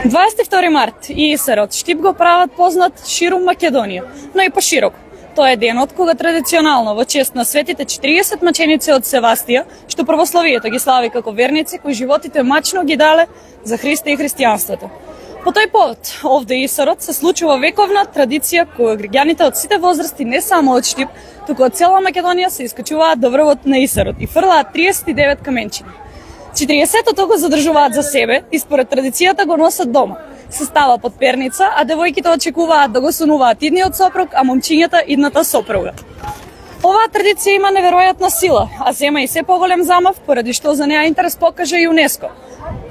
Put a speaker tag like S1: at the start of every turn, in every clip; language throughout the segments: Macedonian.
S1: 22 март и Исерот Штип го прават познат ширум Македонија, но и пошироко. Тоа е денот кога традиционално во чест на светите 40 маченици од Севастија, што православието ги слави како верници кои животите мачно ги дале за Христа и христијанството. По тој повод, овде Исерот се случува вековна традиција која граѓаните од сите возрасти, не само од Штип, туку од цела Македонија се искачуваат до врвот на Исерот и фрлаат 39 каменчини. 40-тото го задржуваат за себе и според традицијата го носат дома. Се става под перница, а девојките очекуваат да го сонуваат идниот сопруг, а момчињата идната сопруга. Оваа традиција има неверојатна сила, а зема и се поголем замав, поради што за неа интерес покажа ЮНЕСКО,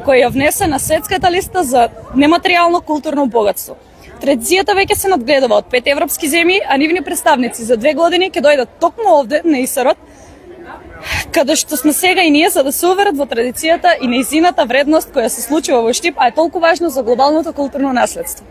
S1: кој ја внесе на светската листа за нематеријално културно богатство. Традицијата веќе се надгледува од 5 европски земји, а нивни представници за 2 години ќе дојдат токму овде на Исерот, каде што сме сега и ние за да се уверат во традицијата и нејзината вредност која се случува во Штип, а е толку важно за глобалното културно наследство.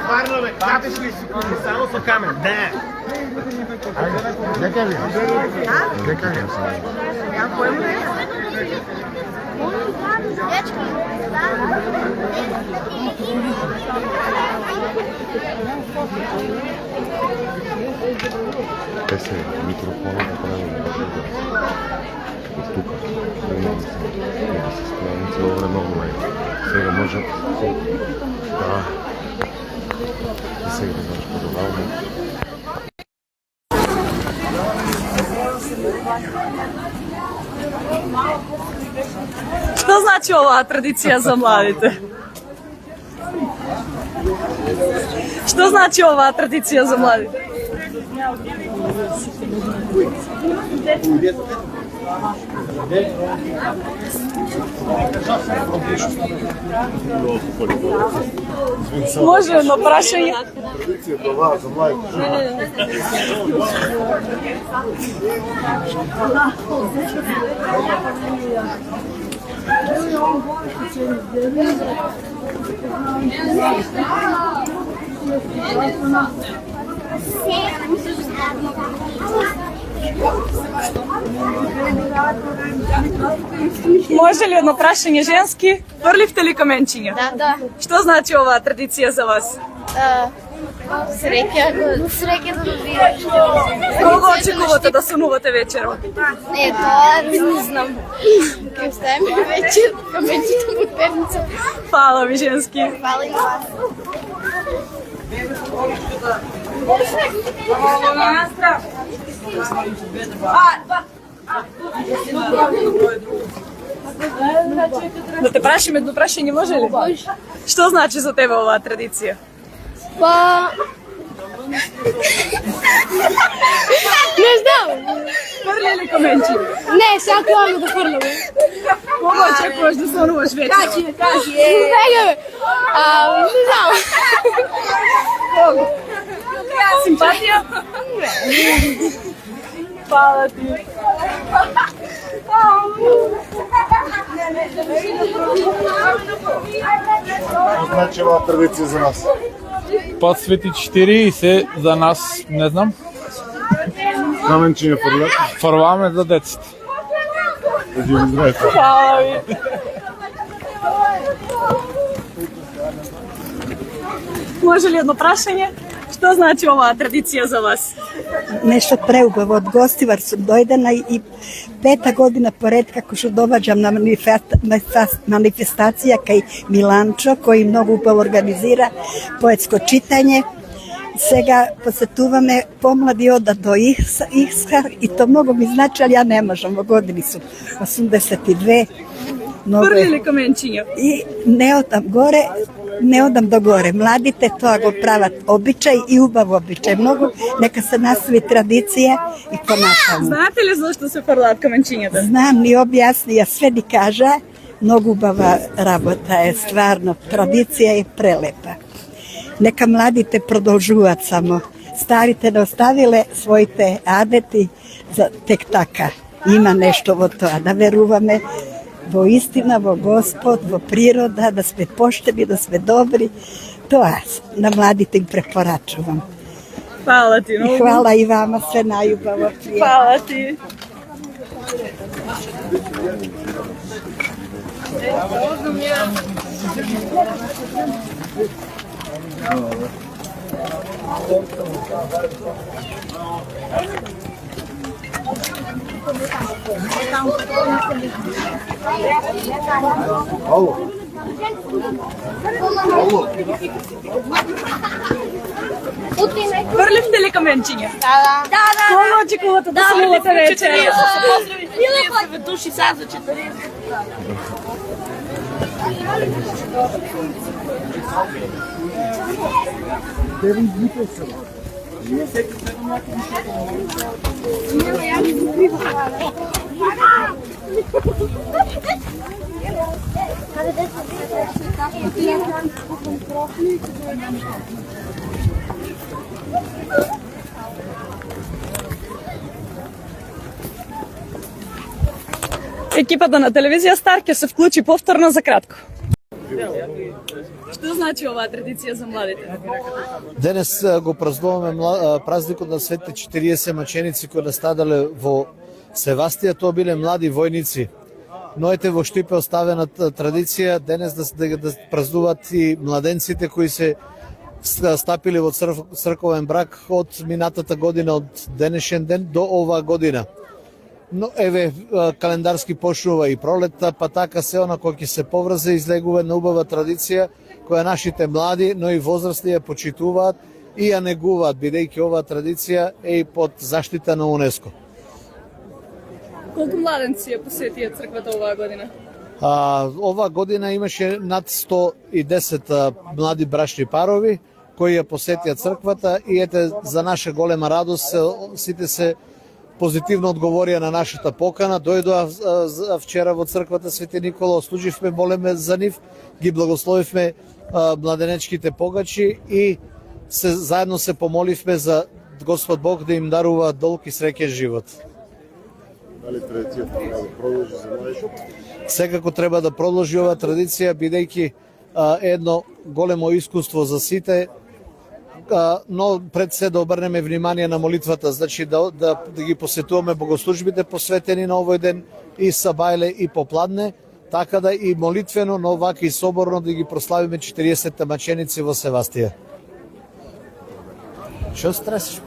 S2: Stvarno me, kateš li sekunde, samo sa kamen, da. Gde kažem? Gde kažem sam? Ja pojmu ne.
S3: Те се микрофона направили от тук. Да се справим цело време онлайн. Сега може... Да. И сега да знаеш по-добавно.
S1: Што значи оваа традиција за младите? Што значи оваа традиција за младите? Може едно прашање?
S3: За младите.
S1: Може ли едно прашање женски? Фрливте ли каменчиња?
S4: Да.
S1: Што значи оваа традиција за вас?
S4: Среќа да добиеш.
S1: Кого очекувате да сонувате вечерот?
S4: Тоа не знам. Ќе ставиме вечер каменчето во перница.
S1: Фала ви женски.
S4: Фала и вас.
S1: Да те прашим едно прашање, може ли? Што значи за тебе оваа традиција?
S4: Па... Не знам.
S1: Фрли ли каменчи?
S4: Не, сега актуално да фрламе.
S1: Кого очекуваш да сонуваш вечер?
S4: Кажи. Сега бе. Не знам.
S1: Кого? Симпатија? Фала ти.
S3: Значи оваа традиција за нас.
S5: Па Свети 40 за нас, не знам.
S3: Каменчиња фрлат.
S5: Фрламе за децата.
S1: Фала ви. Може ли едно прашање? Што значи оваа традиција за вас?
S6: Нешто преубаво. Од Гостивар сум дојдена и 5-та година поред како што доваѓам на манифестација кај Миланчо, кој многу убаво организира поетско читање. Сега посетуваме помлади одат до Ихсар и то многу ми значи, ali ја не можам, во години сум 82.
S1: Фрли ли каменчиња?
S6: И не одам горе, не одам до горе. Младите тоа го прават обичај и убав обичај. Многу нека се настави традиција и понатаму.
S1: Знаете ли зашто се фрлаат каменчињата?
S6: Знам, ни објасни, ја све ни кажа. Многу убава работа е, стварно. Традиција е прелепа. Нека младите продолжуваат само. Старите не оставиле своите адети за тек така. Има нешто во тоа, да веруваме во истина, во Господ, во природа, да сме поштени, да сме добри. Тоа на младите им препорачувам.
S1: Фала ти,
S6: И хвала и вама, све најубаво.
S1: Фала ти.
S3: Ало. Ало.
S1: Фрливте ли каменчиња?
S4: Да.
S1: Кога очекувате да слувате вечер?
S4: Поздрави 30 души сега за 40.
S1: Екипата на телевизија Стар ќе се вклучи повторно за кратко. Што значи оваа традиција за младите?
S7: Денес го празнуваме празникот на светите 40 маченици кои настадале во Севастија. Тоа биле млади војници. Но ете во Штипе оставената традиција денес да празнуваат и младенците кои се стапиле во црковен брак од минатата година, од денешен ден до оваа година. Но еве календарски почнува и пролетта, па така се она кој ќе се поврзе излегува на убава традиција која нашите млади, но и возрастни ја почитуваат и ја негуваат, бидејќи оваа традиција е и под заштита на УНЕСКО.
S1: Колку младенци ја посетија црквата оваа година?
S7: Оваа година имаше над 110 млади брачни парови кои ја посетија црквата и ете за наша голема радост сите се позитивно одговорија на нашата покана. Дојдоа вчера во црквата Свети Никола, ослуживме, молеме за нив, ги благословивме младенечките погачи и заедно се помоливме за Господ Бог да им дарува долг и среќен живот.
S3: Дали традицијата треба да продолжи за младите?
S7: Секако треба да продолжи оваа традиција, бидејќи едно големо искуство за сите, но пред се да обрнеме внимание на молитвата, значи да ги посетуваме богослужбите посветени на овој ден и сабајле и попладне, така да и молитвено, но вака и соборно да ги прославиме 40 маченици во Севастија. Што стресиш?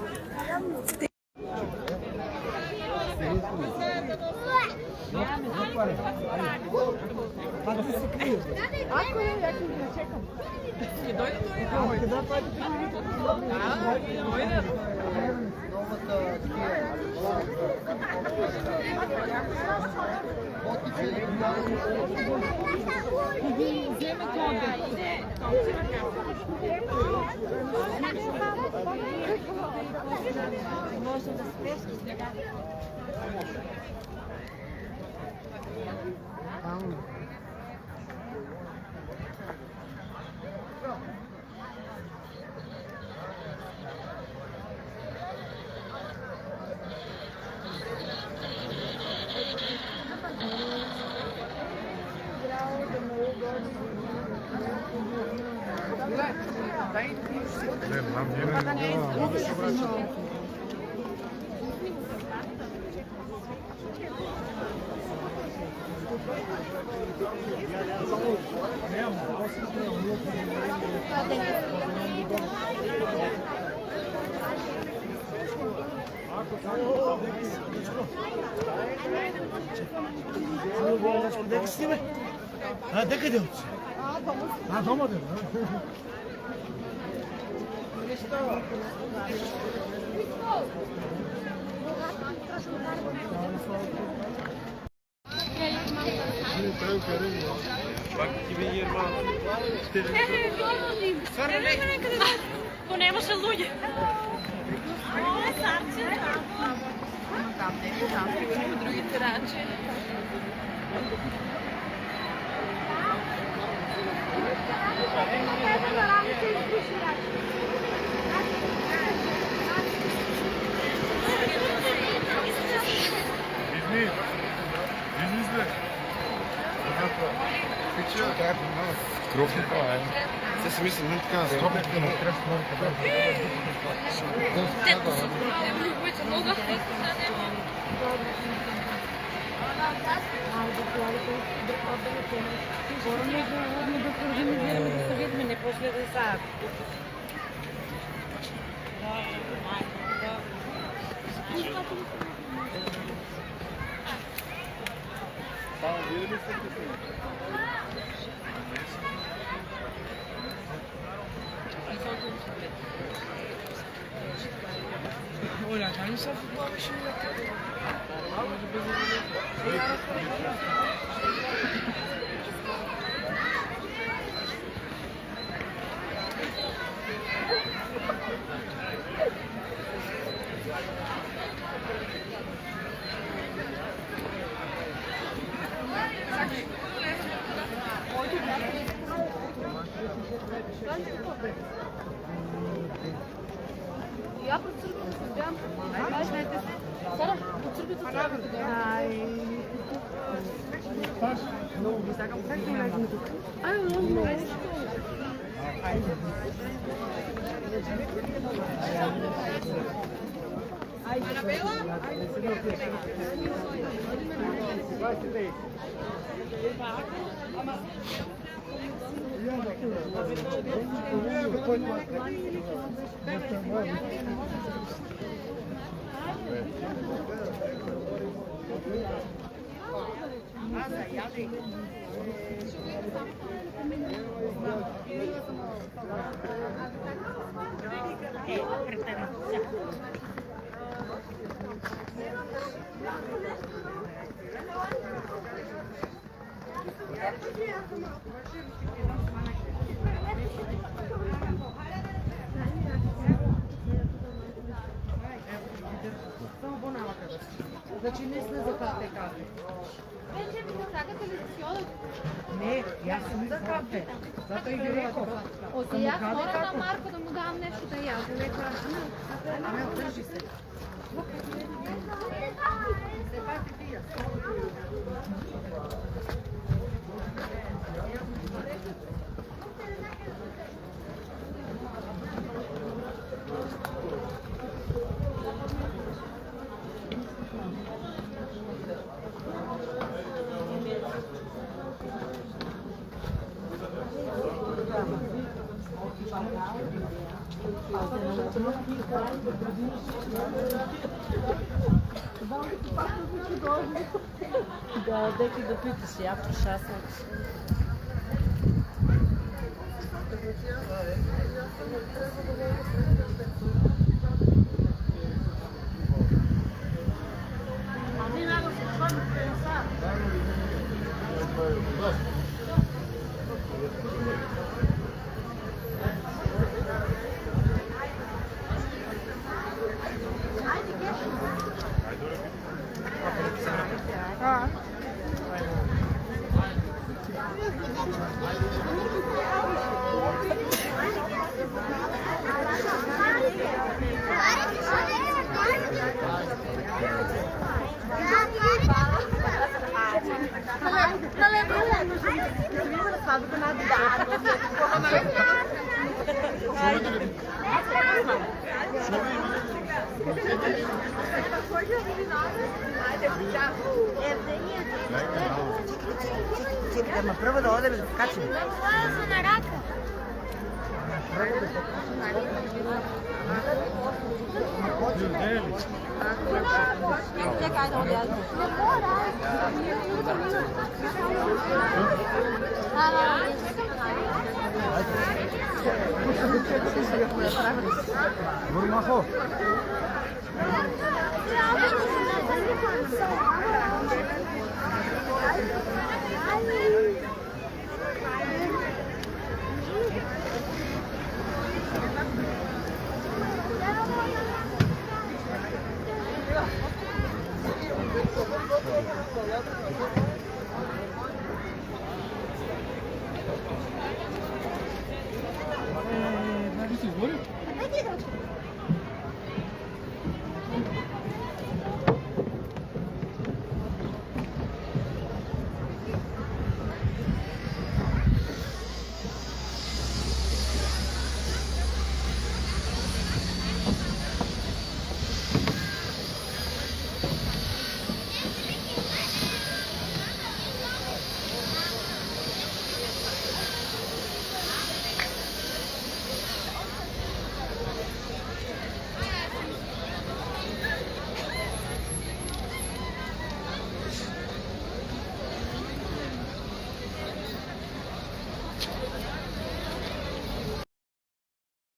S2: Дека си бе? А, дека де оце? А, дома де.
S1: То немаше луѓе. Другите рачи.
S3: Се си мислам, не така, скропнете на
S4: Я под църквата се бям. Сара, под църквата трябва да бям. Ай, много.
S8: Значи не сме за кафе.
S4: Вече ми сакате ли да си одат?
S8: Не, јас сум за кафе. Затоа и ви реков.
S4: Оти јас мора на Марко да му дам нешто да јаде. Рекла,
S8: Аме, одржи се.
S9: Да, деки да питаш, ја прошаснач.
S8: Чекай, ама прво да одеме да скачаме.
S4: на рака.
S2: Vurma ho.